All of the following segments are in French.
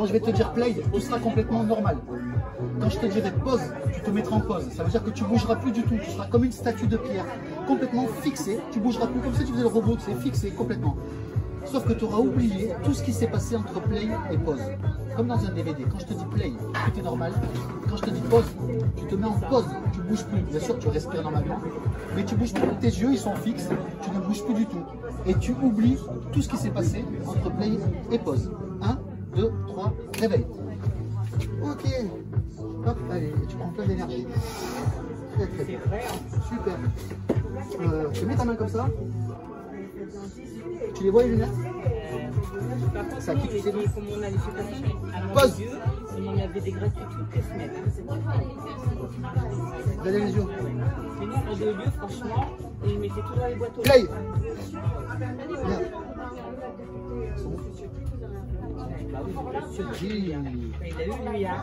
je vais te dire play, tout sera complètement normal. Quand je te dirai pause, tu te mettras en pause. Ça veut dire que tu bougeras plus du tout. Tu seras comme une statue de pierre, complètement fixée. Tu bougeras plus comme si tu faisais le robot, c'est fixé complètement. Sauf que tu auras oublié tout ce qui s'est passé entre play et pause. Comme dans un DVD, quand je te dis play, tout est normal. Quand je te dis pause, tu te mets en pause, tu bouges plus. Bien sûr, tu respires normalement, mais tu bouges plus. Tes yeux, ils sont fixes, tu ne bouges plus du tout. Et tu oublies tout ce qui s'est passé entre play et pause. 1, 2, 3, réveil. Ok. Hop, allez, tu prends plein d'énergie. Très très bien. Super. Tu mets ta main comme ça. Tu les vois les lunettes? Ça qui tu sais donc. Pause. On avait des graisses toutes les semaines. Regardez les yeux. Mais nous, on allait au lieu, franchement, et ils mettaient tout dans les boîtes aux Play. Bien. Bah oui, bien sûr. Il a eu lui, hein.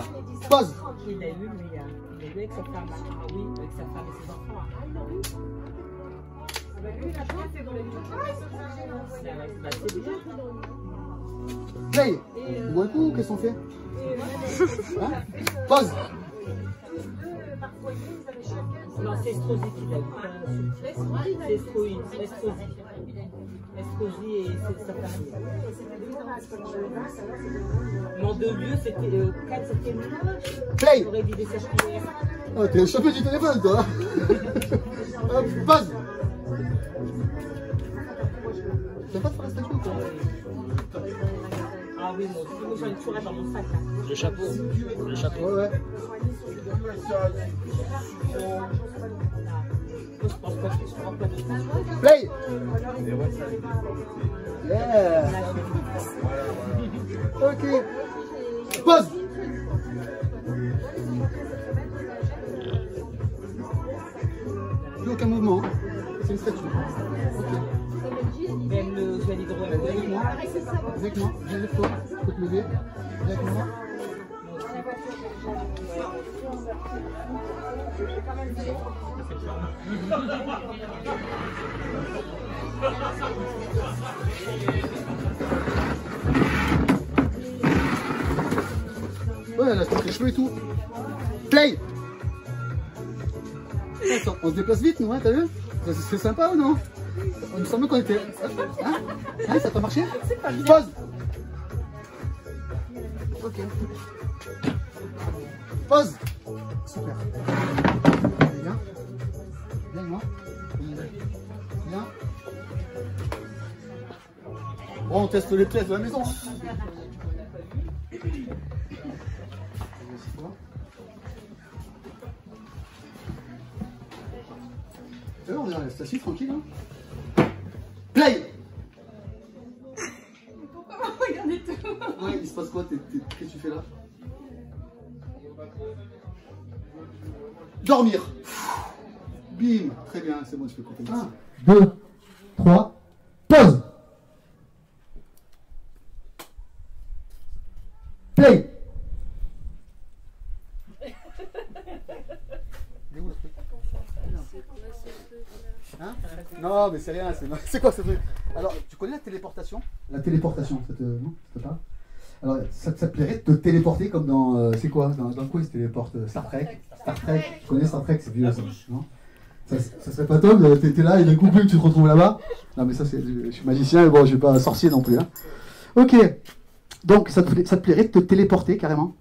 Pause. Il a eu lui, hein. Il a eu avec sa femme. Ah oui, avec sa femme et ses enfants. Bah, c'est bien. Play. Tu vois un coup, qu'est-ce qu'on fait? Hein? Pause. Non, c'est Estrosi qu'il a eu. C'est Estrosi. Estrosi et c'est sa famille. Mais en 2 lieux, c'était 4, c'était le. Play. Il aurait vidé sa cuillère. Oh, t'es le champion du téléphone, toi. Pause. T'as pas de faire la statue ou quoi? Ah oui, moi j'en ai toujours un dans mon sac. Hein. Le chapeau. Le chapeau. Ouais, ouais. Moi, je pense pas que je prends pas de ça. Play. Yeah. Ok. Pause. Plus aucun mouvement. Hein. C'est une statue. Ok. Même le valide Avec moi. Avec moi. Viens avec toi. Tu peux te lever. Viens avec moi. Ouais, elle a fait les cheveux et tout. Play. Attends, on se déplace vite, nous, hein, t'as vu? C'est sympa ou non? Il me semble qu'on était... Hein? Hein, ça t'a marché? Pause. Ok. Pause. Super. Viens. Viens, moi. Viens. Bon, on teste les pièces de la maison. On est assis tranquille. Hein. Play. Pourquoi regardez tout? Ouais, il se passe quoi? Qu'est-ce que tu fais là? Dormir. Bim. Très bien, c'est bon, je peux compter. 1, 2, 3, pause. Play. Il est où le truc? Hein? Non, mais c'est rien, c'est quoi ce truc? Alors, tu connais la téléportation? La téléportation, ça te parle? Alors, ça te plairait de te téléporter comme dans... c'est quoi? Dans quoi il se téléporte? Star Trek? Star Trek? Tu connais Star Trek? C'est vieux ça, non? Ça serait pas top, t'es là et d'un coup, tu te retrouves là-bas? Non, mais ça, je suis magicien, mais bon, je suis pas sorcier non plus. Hein. Ok. Donc, ça te plairait de te téléporter carrément?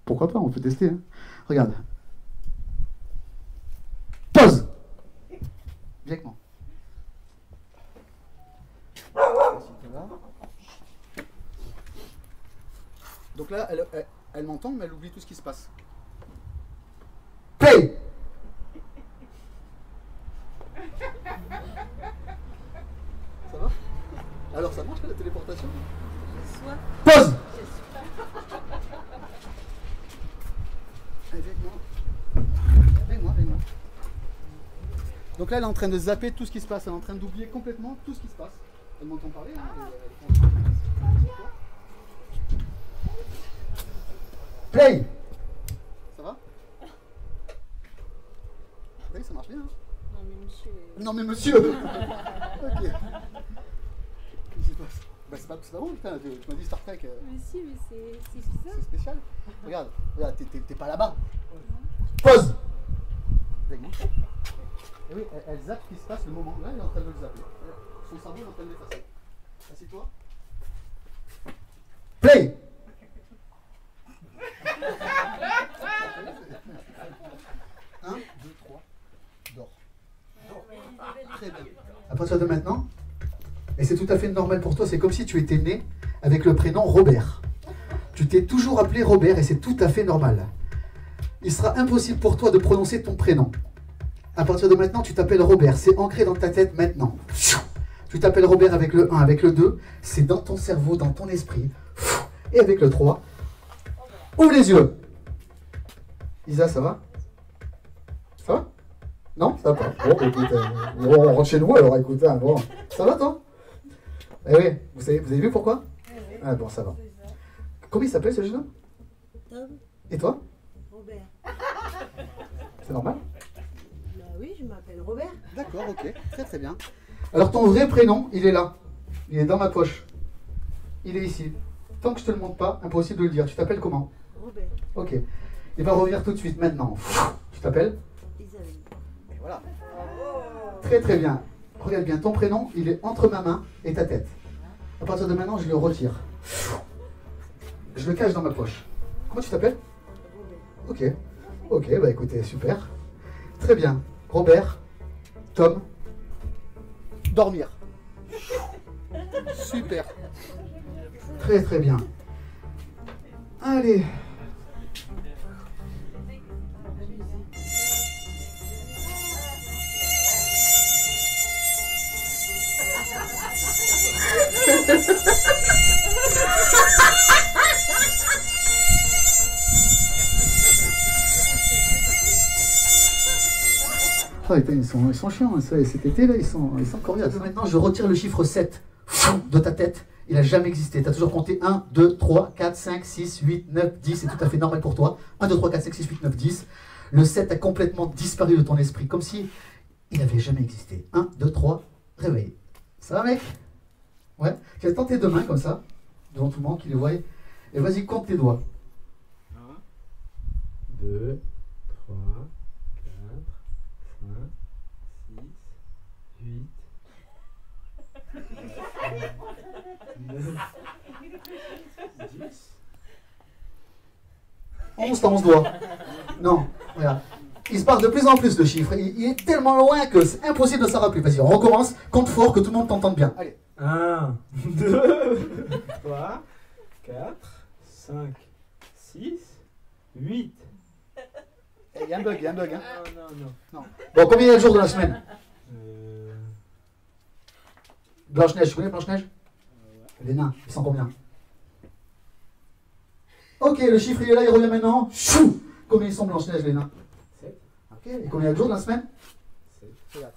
Pourquoi pas? On peut tester. Hein. Regarde. Pause. Viens avec moi. Donc là, elle m'entend, mais elle oublie tout ce qui se passe. Play. Ça va? Alors ça marche la téléportation? Pause. Allez, viens avec moi. Viens avec moi. Donc là, elle est en train de zapper tout ce qui se passe. Elle est en train d'oublier complètement tout ce qui se passe. Elle m'entend parler. Hein, Play. Ça va? Oui, ça marche bien. Hein? Non, mais monsieur. Non, mais monsieur. Ok. Qu'est-ce qui se passe? Bah, c'est c'est pas bon, putain, tu m'as dit Star Trek. Mais si, mais c'est bizarre. C'est spécial. Regarde, t'es pas là-bas. Pause. Et oui, elle zappe ce qui se passe le moment. Là, elle est en train de le zapper. Son cerveau est en train de l'effacer. Assieds-toi. Play. 1, 2, 3, dors. Très bien. À partir de maintenant, et c'est tout à fait normal pour toi, c'est comme si tu étais né avec le prénom Robert. Tu t'es toujours appelé Robert et c'est tout à fait normal. Il sera impossible pour toi de prononcer ton prénom. À partir de maintenant, tu t'appelles Robert. C'est ancré dans ta tête maintenant. Tu t'appelles Robert avec le 1, avec le 2. C'est dans ton cerveau, dans ton esprit. Et avec le 3, ouvre les yeux. Isa, ça va? Ça va? Non, ça va pas. Bon, écoute, on rentre chez nous alors, écoute. Hein, bon. Ça va, toi? Eh oui, vous avez vu pourquoi? Ah bon, ça va. Comment il s'appelle ce jeune homme? Tom. Et toi? Robert. C'est normal? Bah oui, je m'appelle Robert. D'accord, ok. Très très bien. Alors ton vrai prénom, il est là. Il est dans ma poche. Il est ici. Tant que je te le montre pas, impossible de le dire. Tu t'appelles comment? Robert. Ok. Il va revenir tout de suite maintenant. Tu t'appelles? Isabelle. Et voilà. Très très bien. Regarde bien, ton prénom, il est entre ma main et ta tête. À partir de maintenant, je le retire. Je le cache dans ma poche. Comment tu t'appelles? Robert. Ok. Ok, bah écoutez, super. Très bien. Robert, Tom, dormir. Super. Très très bien. Allez. Ah, ils sont chiants, hein, cet été-là, ils sont coriaces. Maintenant, je retire le chiffre 7 de ta tête. Il n'a jamais existé. Tu as toujours compté 1, 2, 3, 4, 5, 6, 8, 9, 10. C'est tout à fait normal pour toi. 1, 2, 3, 4, 5, 6, 8, 9, 10. Le 7 a complètement disparu de ton esprit, comme si il n'avait jamais existé. 1, 2, 3, réveil. Ça va, mec? Ouais. Tu vas tenter tes deux mains comme ça, devant tout le monde qui les voit. Et vas-y, compte tes doigts. 1, 2, 3, 4, 5, 6, 8, 9, 10. 11, t'as 11 doigts. Non, regarde. Il se barre de plus en plus le chiffre. Il est tellement loin que c'est impossible de s'en rappeler. Vas-y, on recommence. Compte fort, que tout le monde t'entende bien. Allez. 1, 2, 3, 4, 5, 6, 8. Il y a un bug, hein. Non. Bon, combien il y a de jours de la semaine? Euh... Blanche-Neige, tu connais Blanche-Neige? Les nains, ils sont combien? Ok, le chiffre il est là, il revient maintenant. Chou! Combien ils sont Blanche-Neige, les nains? 7. Ok, et combien il y a de jours dans la semaine? 7. Regarde.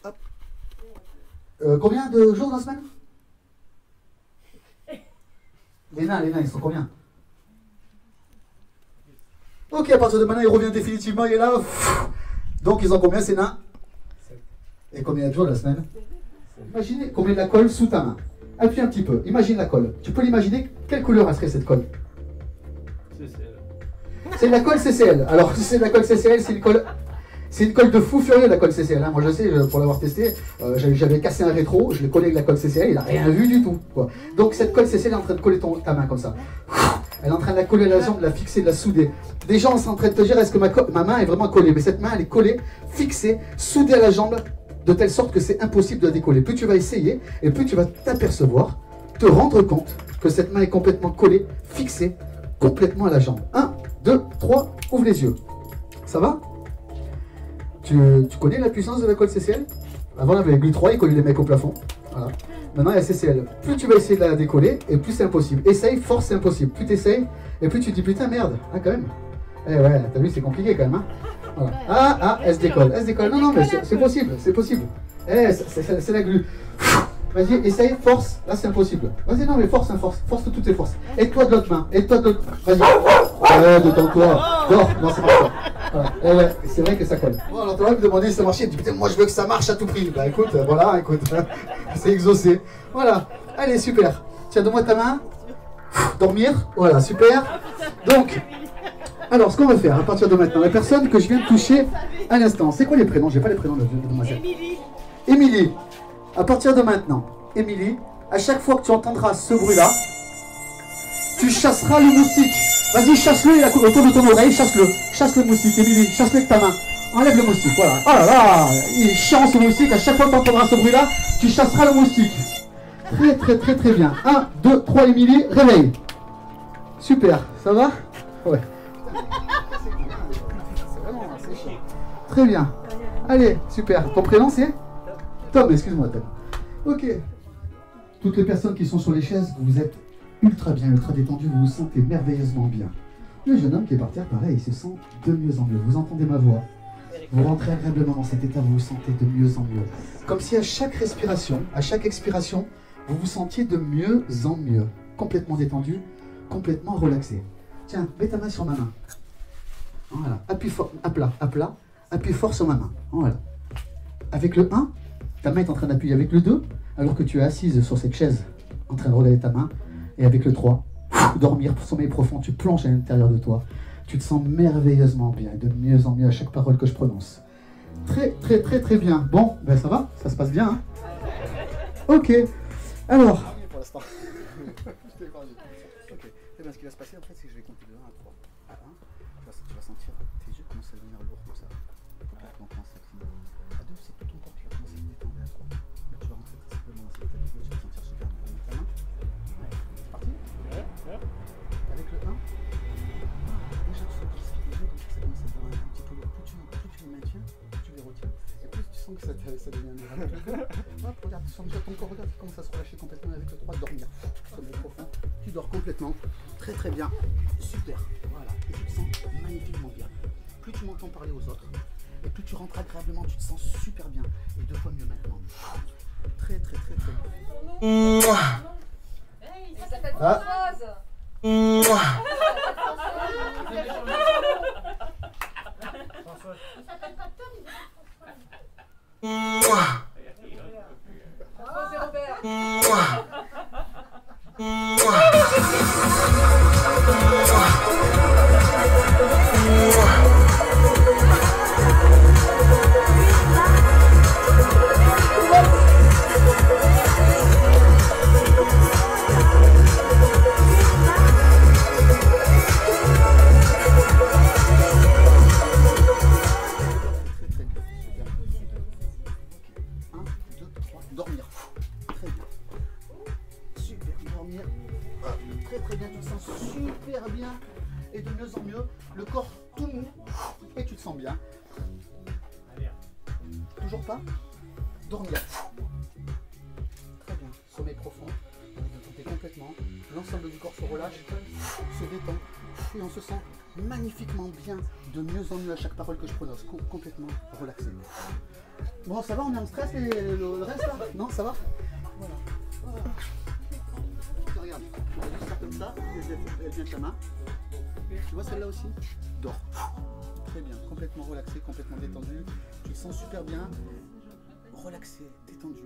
Hop. Combien de jours dans la semaine? Les nains, ils sont combien? Ok, à partir de maintenant, il revient définitivement, il est là. Donc, ils ont combien ces nains? 7. Et combien il y a de jours de la semaine? Imaginez combien de la colle sous ta main. Appuie un petit peu, imagine la colle. Tu peux l'imaginer, quelle couleur elle serait cette colle? C'est de la colle CCL. Alors, si c'est de la colle CCL, c'est une colle de fou furieux, la colle CCL. Hein. Moi, je sais, pour l'avoir testé, j'avais cassé un rétro, je l'ai collé avec la colle CCL, il n'a rien vu du tout. Quoi. Donc, cette colle CCL est en train de coller ta main comme ça. Elle est en train de la coller à la jambe, de la fixer, de la souder. Des gens sont en train de te dire, est-ce que ma main est vraiment collée? Mais cette main, elle est collée, fixée, soudée à la jambe, de telle sorte que c'est impossible de la décoller. Plus tu vas essayer, et plus tu vas t'apercevoir, te rendre compte que cette main est complètement collée, fixée, complètement à la jambe. 1, 2, 3, ouvre les yeux. Ça va? Tu connais la puissance de la colle CCL? Avant, avec l'U3, il collait les mecs au plafond. Voilà. Maintenant, il y a CCL. Plus tu vas essayer de la décoller, et plus c'est impossible. Essaye, force, c'est impossible. Plus tu essayes, et plus tu te dis, putain, merde, ah, quand même. Eh ouais, t'as vu, c'est compliqué quand même. Hein, voilà. Ah, elle se décolle, Non, mais c'est possible, c'est possible. Eh, c'est la glu. Vas-y, essaye, force. Là, c'est impossible. Vas-y, non, mais force de toutes tes forces. Aide-toi de l'autre main. Vas-y. Détends-toi. Dors. Non, ça marche pas. Voilà. Et ouais, c'est vrai que ça colle. Bon, alors, tu vas me demander si ça marchait. Tu dis, putain, moi, je veux que ça marche à tout prix. Bah, écoute, voilà, c'est exaucé. Voilà. Allez, super. Tiens, donne-moi ta main. Dormir. Voilà, super. Donc, alors, ce qu'on va faire à partir de maintenant, la personne que je viens de toucher à l'instant, c'est quoi les prénoms? J'ai pas les prénoms de demoiselle. Émilie. À partir de maintenant, Émilie, à chaque fois que tu entendras ce bruit-là, tu chasseras le moustique. Vas-y, chasse-le autour de ton oreille, chasse-le. Chasse le moustique, Émilie, chasse-le avec ta main. Enlève le moustique, voilà. Oh là là, il est chiant ce moustique. À chaque fois que tu entendras ce bruit-là, tu chasseras le moustique. Très, très, très, très bien. 1, 2, 3, Émilie, réveille. Super, ça va? Ouais. Très bien. Allez, super. Ton prénom c'est Tom, excuse-moi Tom. Ok. Toutes les personnes qui sont sur les chaises, vous êtes ultra bien, ultra détendu, vous vous sentez merveilleusement bien. Le jeune homme qui est par terre, pareil, il se sent de mieux en mieux. Vous entendez ma voix. Vous rentrez agréablement dans cet état, vous vous sentez de mieux en mieux. Comme si à chaque respiration, à chaque expiration, vous vous sentiez de mieux en mieux. Complètement détendu, complètement relaxé. Tiens, mets ta main sur ma main. Voilà. Appuie fort, à plat, appuie fort sur ma main. Voilà. Avec le 1, ta main est en train d'appuyer avec le 2, alors que tu es assise sur cette chaise, en train de relayer ta main. Et avec le 3, dormir, sommeil profond, tu plonges à l'intérieur de toi. Tu te sens merveilleusement bien, et de mieux en mieux à chaque parole que je prononce. Très, très, très, très bien. Bon, ben ça va, ça se passe bien. Hein, ok. Alors. Pour l'instant. Ok. Eh bien, ce qui va se passer, en fait, c'est que je vais compter de 1 à 3. À 1, tu vas sentir tes yeux commencer à devenir lourds comme ça. Donc, commence à cliver. À 2, c'est tout ton corps qui va commencer à se détendre. À 3, là, tu vas rentrer très simplement dans cette état de flow, tu vas sentir super bien. Ta main. Ouais. C'est parti. Avec le 1. Déjà, tu sens que les yeux, comme ça commence à devenir un petit peu lourd. Plus tu les maintiens, plus tu les retiens. Et plus tu sens que ça devient un miracle. Hop, regarde, tu sens déjà ton corps, regarde, il commence à se relâcher complètement avec le 3, dormir. Sommeil profond, tu dors complètement. Très très bien. Super. Voilà. Et tu te sens magnifiquement bien. Plus tu m'entends parler aux autres, et plus tu rentres agréablement, tu te sens super bien. Et 2 fois mieux maintenant. Très très très très bien. Hey, ça s'appelle Ah. Françoise. Françoise et Robert. Dormir. Très bien. Super, dormir. Très très bien, tu te sens super bien. Et de mieux en mieux, le corps tout mou. Et tu te sens bien. Toujours pas? Dormir. Très bien. Sommeil profond. Vous vous détendez complètement. L'ensemble du corps se relâche, se détend. Et on se sent magnifiquement bien. De mieux en mieux à chaque parole que je prononce. Complètement relaxé. Bon, ça va, on est en stress le reste là? Non, ça va? Voilà. Regarde, on va juste faire comme ça, elle vient de ta main. Tu vois celle-là aussi? Dors. Très bien, complètement relaxé, complètement détendu. Tu te sens super bien. Relaxé, détendu.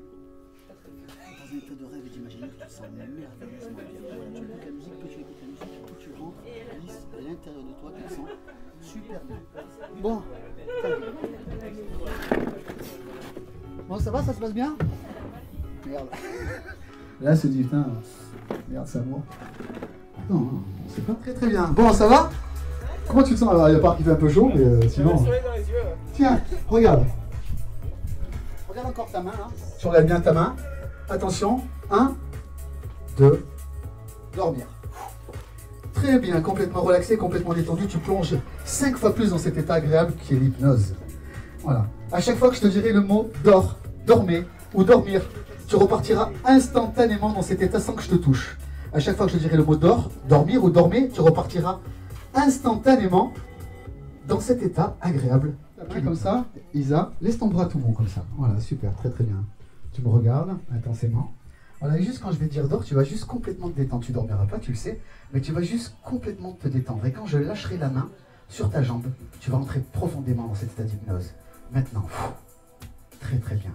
Dans un état de rêve et d'imaginer que tu te sens merveilleusement bien. Voilà, tu écoutes la musique, plus tu écoutes la musique, plus tu rentres lisse à l'intérieur de toi, tu te sens super bien. Bon, bon, ça va, ça se passe bien? Merde. Là, se dit, putain, merde, ça moi. Non, c'est pas très très bien. Bon, ça va? Comment tu te sens? Alors, il y a pas qu'il fait un peu chaud, mais sinon. Tiens, regarde. Regarde encore ta main là. Tu regardes bien ta main. Attention. 1, 2, dormir. Très bien, complètement relaxé, complètement détendu. Tu plonges 5 fois plus dans cet état agréable qui est l'hypnose. Voilà. À chaque fois que je te dirai le mot dors, dormez ou dormir, tu repartiras instantanément dans cet état sans que je te touche. À chaque fois que je te dirai le mot dors, dormir ou dormez, tu repartiras instantanément dans cet état agréable. Comme ça, Isa, laisse ton bras tout rond comme ça. Voilà, super, très très bien. Tu me regardes intensément. Voilà, et juste quand je vais te dire dors, tu vas juste complètement te détendre. Tu dormiras pas, tu le sais, mais tu vas juste complètement te détendre. Et quand je lâcherai la main sur ta jambe, tu vas entrer profondément dans cet état d'hypnose. Maintenant, très très bien.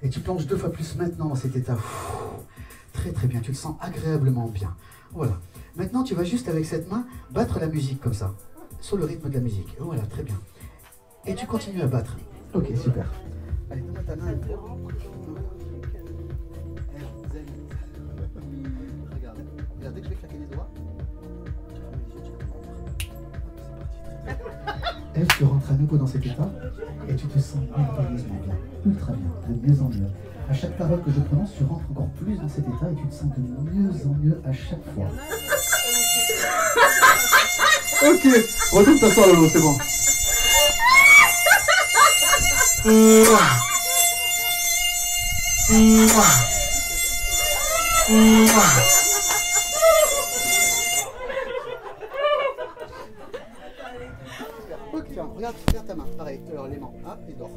Et tu plonges 2 fois plus maintenant dans cet état Très très bien, tu te sens agréablement bien. Voilà. Maintenant, tu vas juste avec cette main battre la musique comme ça, sur le rythme de la musique. Voilà, très bien. Et tu continues à battre. Ok, super. Allez, donne-moi ta main. Regarde, regarde, dès que je vais claquer les doigts, elle, tu rentres à nouveau dans cet état et tu te sens merveilleusement bien, ultra bien, de mieux en mieux. À chaque parole que je prononce, tu rentres encore plus dans cet état et tu te sens de mieux en mieux à chaque fois. Ok, retourne t'asseoir Lolo, c'est bon. Ok, regarde ta main, pareil, alors les mains, ah, il dort.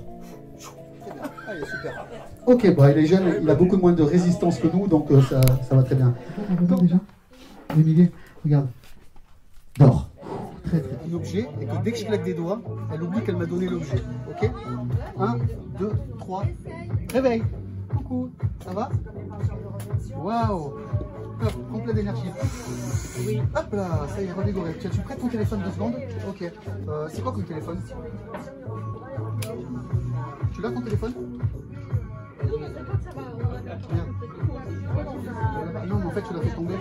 Très bien, allez, super. Ok, bah, il est jeune, il a beaucoup moins de résistance que nous, donc ça va très bien. Regarde déjà, Émilie, regarde, dors. Très très. Un objet, et que dès que je claque des doigts, elle oublie qu'elle m'a donné l'objet. Ok, 1, 2, 3, réveil. Coucou, ça va? Waouh. Hop, complet d'énergie. Oui. Hop là, ça y est, revigoré. Tiens, tu prêtes ton téléphone 2 secondes? Ok. C'est quoi comme téléphone? Tu l'as ton téléphone? Bien. Non, mais en fait, tu l'as fait tomber.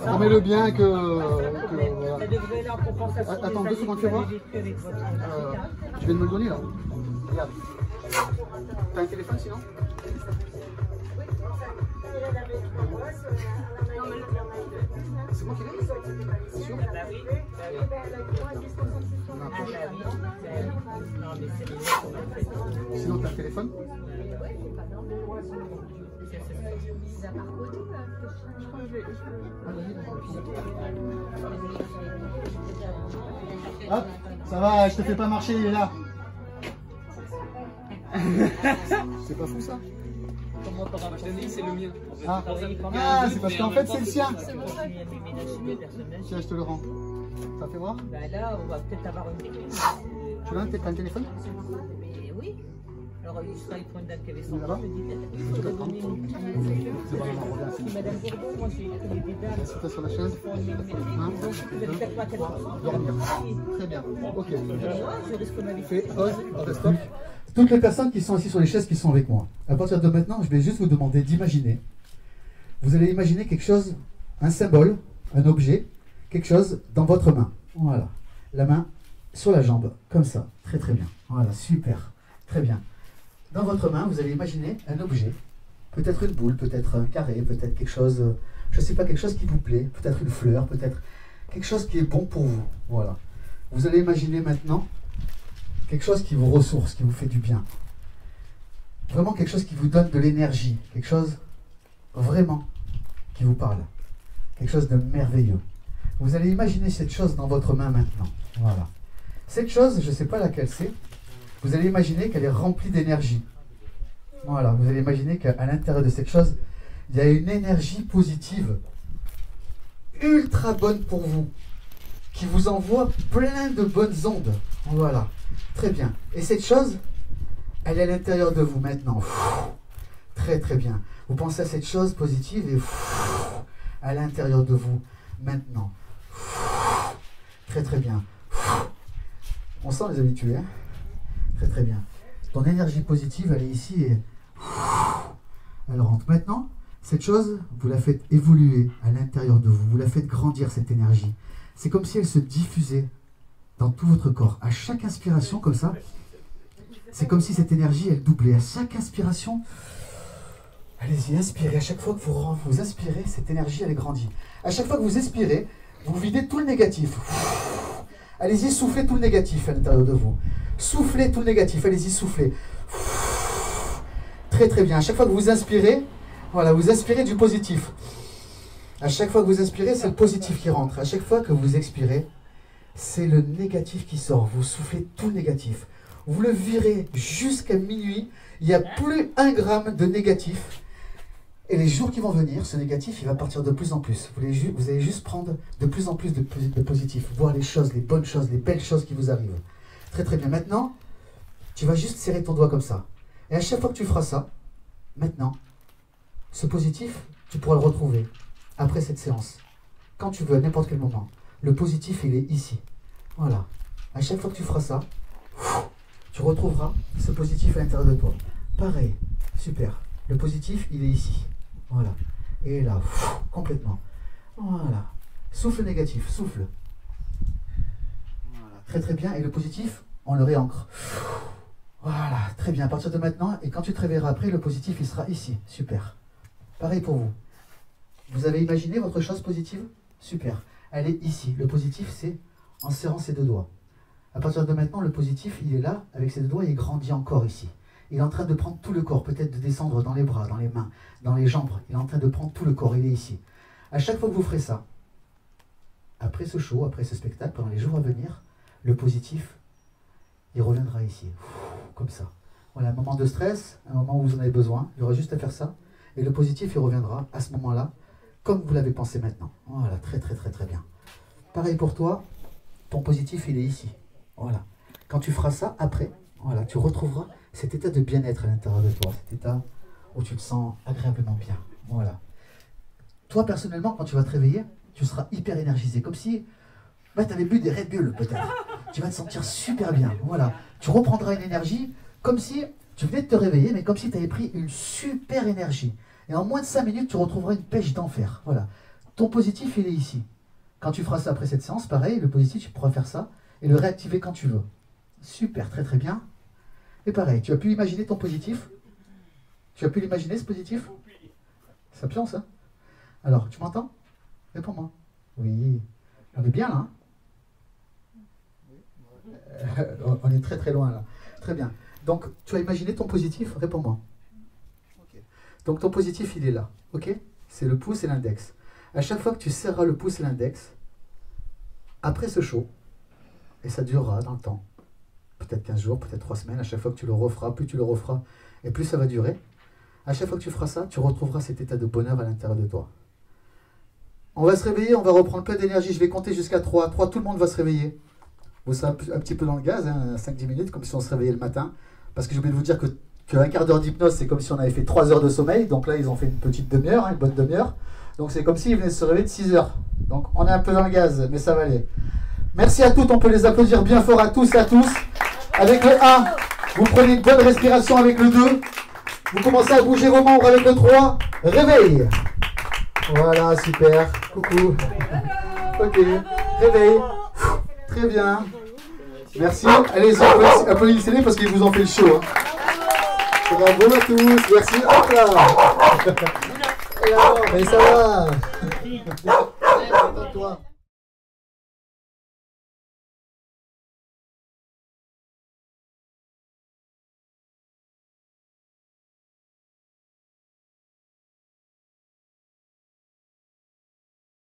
Remets-le bien que voilà. Attends, 2 secondes, fais voir. Tu viens de me le donner là. Regarde. T'as un téléphone sinon? C'est moi qui l'ai? C'est sûr? Sinon t'as un téléphone? Hop, ça va, je te fais pas marcher, il est là. C'est pas fou ça? C'est le mien. Ah, c'est parce qu'en fait c'est le sien. Tiens, je te le rends. Ça fait voir? Bah là, on va peut-être avoir une. Tu l'as, t'as un téléphone? Mais oui. Alors, il sera une dame qui avait son Là-bas? il faudrait donner une. Madame Bourdon, moi j'ai écrit des dames. C'est sur la chaise. Dormir. Très bien. Ok. Fais pause, stop. Toutes les personnes qui sont assises sur les chaises qui sont avec moi, à partir de maintenant, je vais juste vous demander d'imaginer. Vous allez imaginer quelque chose, un symbole, un objet, quelque chose dans votre main. Voilà. La main sur la jambe, comme ça. Très très bien. Voilà, super. Très bien. Dans votre main, vous allez imaginer un objet. Peut-être une boule, peut-être un carré, peut-être quelque chose, je ne sais pas, quelque chose qui vous plaît. Peut-être une fleur, peut-être quelque chose qui est bon pour vous. Voilà. Vous allez imaginer maintenant quelque chose qui vous ressource, qui vous fait du bien. Vraiment quelque chose qui vous donne de l'énergie. Quelque chose vraiment qui vous parle. Quelque chose de merveilleux. Vous allez imaginer cette chose dans votre main maintenant. Voilà. Cette chose, je ne sais pas laquelle c'est. Vous allez imaginer qu'elle est remplie d'énergie. Voilà. Vous allez imaginer qu'à l'intérieur de cette chose, il y a une énergie positive, ultra bonne pour vous, qui vous envoie plein de bonnes ondes. Voilà. Très bien. Et cette chose, elle est à l'intérieur de vous maintenant. Très très bien. Vous pensez à cette chose positive et à l'intérieur de vous maintenant. Très très bien. On sent les habitués. Hein? Très très bien. Ton énergie positive, elle est ici et elle rentre. Maintenant, cette chose, vous la faites évoluer à l'intérieur de vous. Vous la faites grandir, cette énergie. C'est comme si elle se diffusait dans tout votre corps. À chaque inspiration, comme ça, c'est comme si cette énergie, elle doublait. À chaque inspiration, allez-y, inspirez. À chaque fois que vous inspirez, cette énergie, elle grandit. À chaque fois que vous expirez, vous videz tout le négatif. Allez-y, soufflez tout le négatif à l'intérieur de vous. Soufflez tout le négatif, allez-y, soufflez. Très très bien. À chaque fois que vous inspirez, voilà, vous inspirez du positif. À chaque fois que vous inspirez, c'est le positif qui rentre. À chaque fois que vous expirez, c'est le négatif qui sort. Vous soufflez tout le négatif. Vous le virez jusqu'à minuit. Il n'y a plus 1 gramme de négatif. Et les jours qui vont venir, ce négatif, il va partir de plus en plus. Vous allez juste prendre de plus en plus de positif. Voir les choses, les bonnes choses, les belles choses qui vous arrivent. Très très bien. Maintenant, tu vas juste serrer ton doigt comme ça. Et à chaque fois que tu feras ça, maintenant, Ce positif, tu pourras le retrouver après cette séance. Quand tu veux, à n'importe quel moment. Le positif, il est ici. Voilà. À chaque fois que tu feras ça, tu retrouveras ce positif à l'intérieur de toi. Pareil. Super. Le positif, il est ici. Voilà. Et là, complètement. Voilà. Souffle négatif, souffle. Voilà. Très très bien. Et le positif, on le réancre. Voilà. Très bien. À partir de maintenant, et quand tu te réveilleras après, le positif, il sera ici. Super. Pareil pour vous. Vous avez imaginé votre chose positive? Super. Elle est ici. Le positif, c'est en serrant ses deux doigts. À partir de maintenant, le positif, il est là, avec ses deux doigts, il grandit encore ici. Il est en train de prendre tout le corps, peut-être de descendre dans les bras, dans les mains, dans les jambes. Il est en train de prendre tout le corps, il est ici. À chaque fois que vous ferez ça, après ce show, après ce spectacle, pendant les jours à venir, le positif, il reviendra ici. Comme ça. Voilà, un moment de stress, un moment où vous en avez besoin, il y aura juste à faire ça. Et le positif, il reviendra à ce moment-là, comme vous l'avez pensé maintenant. Voilà, très très très très bien. Pareil pour toi, ton positif, il est ici. Voilà. Quand tu feras ça, après, voilà, tu retrouveras cet état de bien-être à l'intérieur de toi, cet état où tu te sens agréablement bien. Voilà. Toi, personnellement, quand tu vas te réveiller, tu seras hyper énergisé, comme si tu avais bu des Red Bull, peut-être. Tu vas te sentir super bien. Voilà. Tu reprendras une énergie comme si tu venais de te réveiller, mais comme si tu avais pris une super énergie. Et en moins de 5 minutes, tu retrouveras une pêche d'enfer. Voilà. Ton positif, il est ici. Quand tu feras ça après cette séance, pareil, le positif, tu pourras faire ça et le réactiver quand tu veux. Super, très très bien. Et pareil, tu as pu imaginer ton positif? Tu as pu l'imaginer, ce positif? Ça pionce, hein? Alors, tu m'entends? Réponds-moi. Oui. On est bien, là, hein? On est très très loin, là. Très bien. Donc, tu as imaginé ton positif? Réponds-moi. Okay. Donc, ton positif, il est là. Ok? C'est le pouce et l'index. À chaque fois que tu serreras le pouce et l'index, après ce show, et ça durera dans le temps, peut-être 15 jours, peut-être 3 semaines, à chaque fois que tu le referas, plus tu le referas, et plus ça va durer, à chaque fois que tu feras ça, tu retrouveras cet état de bonheur à l'intérieur de toi. On va se réveiller, on va reprendre plein d'énergie, je vais compter jusqu'à 3. 3, tout le monde va se réveiller. Vous serez un petit peu dans le gaz, hein, 5-10 minutes, comme si on se réveillait le matin, parce que j'ai oublié de vous dire qu'un quart d'heure d'hypnose, c'est comme si on avait fait 3 heures de sommeil, donc là, ils ont fait une petite demi-heure, hein, une bonne demi-heure. Donc c'est comme s'ils venaient de se réveiller de 6 heures. Donc on est un peu dans le gaz, mais ça va aller. Merci à toutes, on peut les applaudir bien fort à tous et à tous. Avec le 1, vous prenez une bonne respiration avec le 2. Vous commencez à bouger vos membres avec le 3. Réveil. Voilà, super. Coucou. Ok, réveil. Très bien. Merci. Allez-y, applaudissez-les parce qu'ils vous ont fait le show. Hein. Bravo à tous. Merci. Hop là. Et alors, mais ça va. Toi.